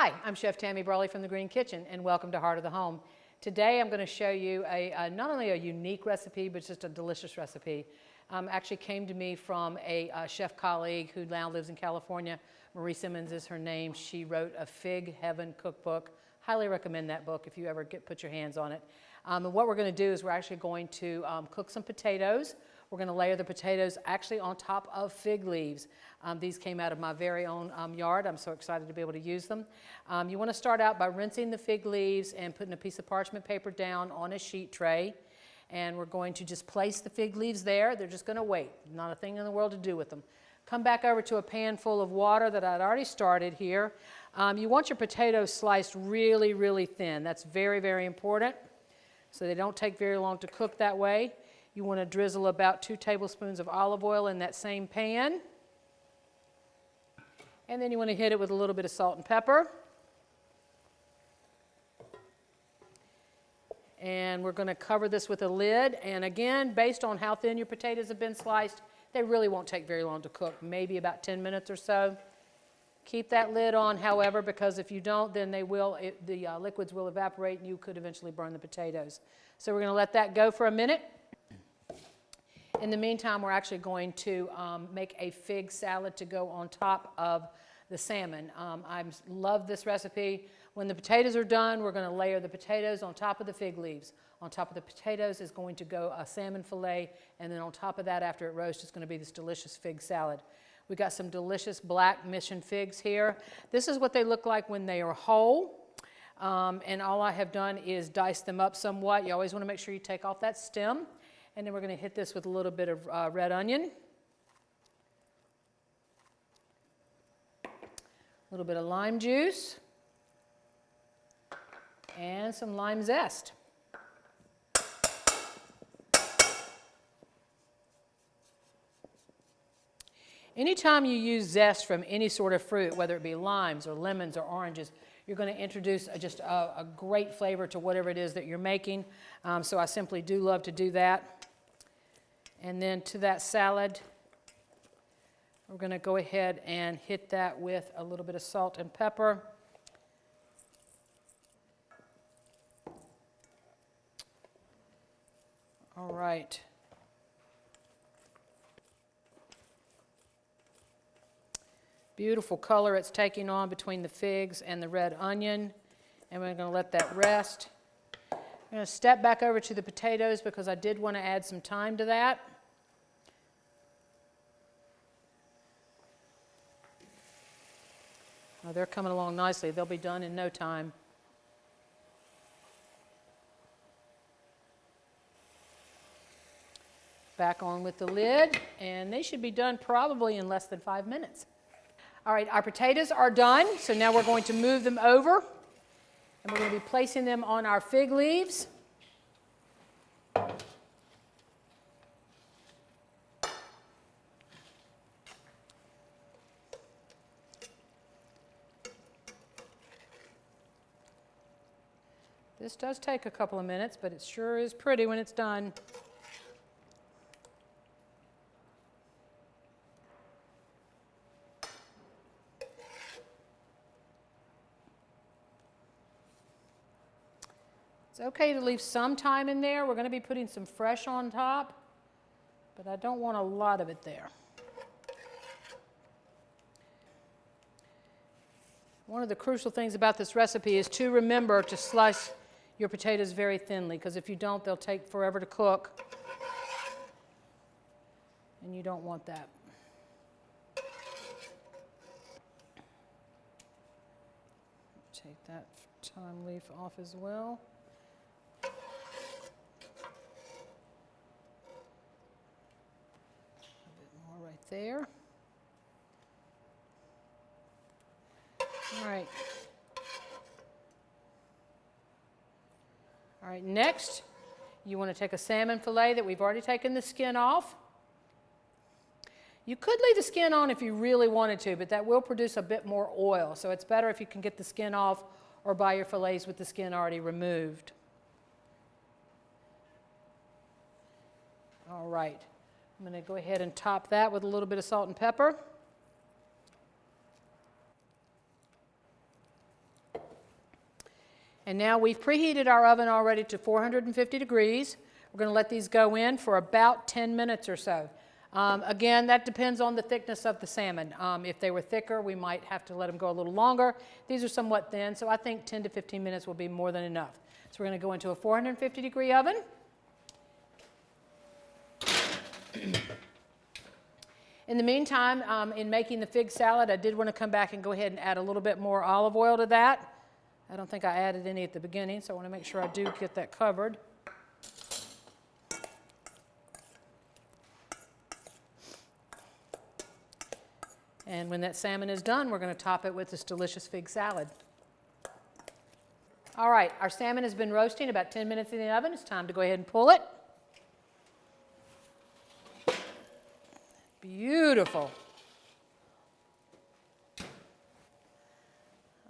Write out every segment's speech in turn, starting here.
Hi, I'm Chef Tammy Brawley from the Green Kitchen, and welcome to Heart of the Home. Today I'm going to show you not only a unique recipe, but just a delicious recipe. Actually came to me from a chef colleague who now lives in California. Marie Simmons is her name. She wrote a Fig Heaven cookbook. Highly recommend that book if you ever put your hands on it. And what we're going to do is we're actually going to cook some potatoes. We're going to layer the potatoes actually on top of fig leaves. These came out of my very own yard. I'm so excited to be able to use them. You want to start out by rinsing the fig leaves and putting a piece of parchment paper down on a sheet tray. And we're going to just place the fig leaves there. They're just going to wait. Not a thing in the world to do with them. Come back over to a pan full of water that I'd already started here. You want your potatoes sliced really, really thin. That's very, very important. So they don't take very long to cook that way. You want to drizzle about 2 tablespoons of olive oil in that same pan. And then you want to hit it with a little bit of salt and pepper. And we're going to cover this with a lid. And again, based on how thin your potatoes have been sliced, they really won't take very long to cook, maybe about 10 minutes or so. Keep that lid on, however, because if you don't, then the liquids will evaporate and you could eventually burn the potatoes. So we're going to let that go for a minute. In the meantime, we're actually going to make a fig salad to go on top of the salmon. I love this recipe. When the potatoes are done, we're going to layer the potatoes on top of the fig leaves. On top of the potatoes is going to go a salmon fillet, and then on top of that, after it roasts, is going to be this delicious fig salad. We got some delicious black mission figs here. This is what they look like when they are whole. And all I have done is dice them up somewhat. You always want to make sure you take off that stem. And then we're going to hit this with a little bit of red onion, a little bit of lime juice, and some lime zest. Anytime you use zest from any sort of fruit, whether it be limes or lemons or oranges, you're going to introduce just a great flavor to whatever it is that you're making. So I simply do love to do that. And then to that salad, we're going to go ahead and hit that with a little bit of salt and pepper. All right. Beautiful color it's taking on between the figs and the red onion. And we're going to let that rest. I'm going to step back over to the potatoes because I did want to add some thyme to that. Oh, they're coming along nicely. They'll be done in no time. Back on with the lid, and they should be done probably in less than 5 minutes. All right, our potatoes are done, so now we're going to move them over. And we're going to be placing them on our fig leaves. This does take a couple of minutes, but it sure is pretty when it's done. It's okay to leave some thyme in there. We're going to be putting some fresh on top, but I don't want a lot of it there. One of the crucial things about this recipe is to remember to slice your potatoes very thinly, because if you don't, they'll take forever to cook, and you don't want that. Take that thyme leaf off as well. Right there. All right. All right, next, you want to take a salmon fillet that we've already taken the skin off. You could leave the skin on if you really wanted to, but that will produce a bit more oil. So it's better if you can get the skin off or buy your fillets with the skin already removed. All right. I'm going to go ahead and top that with a little bit of salt and pepper. And now we've preheated our oven already to 450 degrees. We're going to let these go in for about 10 minutes or so. Again, that depends on the thickness of the salmon. If they were thicker, we might have to let them go a little longer. These are somewhat thin, so I think 10 to 15 minutes will be more than enough. So we're going to go into a 450 degree oven. In the meantime, in making the fig salad, I did want to come back and go ahead and add a little bit more olive oil to that. I don't think I added any at the beginning, so I want to make sure I do get that covered. And when that salmon is done, we're going to top it with this delicious fig salad. All right, our salmon has been roasting about 10 minutes in the oven. It's time to go ahead and pull it. Beautiful.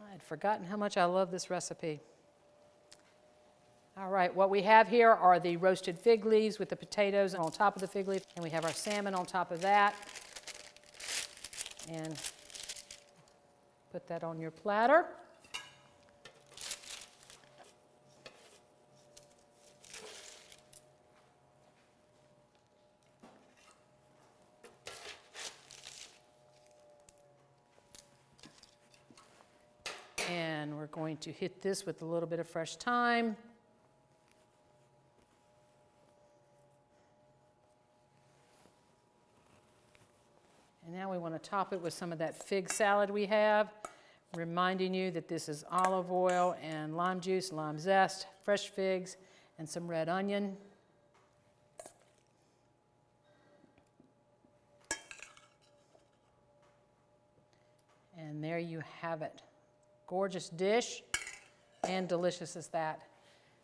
I had forgotten how much I love this recipe. All right, what we have here are the roasted fig leaves with the potatoes on top of the fig leaf, and we have our salmon on top of that. And put that on your platter. And we're going to hit this with a little bit of fresh thyme. And now we want to top it with some of that fig salad we have, reminding you that this is olive oil and lime juice, lime zest, fresh figs, and some red onion. And there you have it. Gorgeous dish and delicious as that.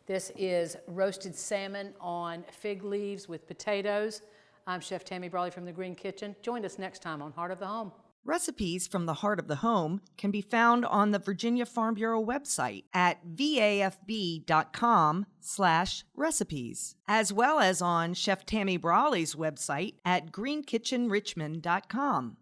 This is roasted salmon on fig leaves with potatoes. I'm Chef Tammy Brawley from the Green Kitchen. Join us next time on Heart of the Home. Recipes from the Heart of the Home can be found on the Virginia Farm Bureau website at vafb.com/recipes, as well as on Chef Tammy Brawley's website at greenkitchenrichmond.com.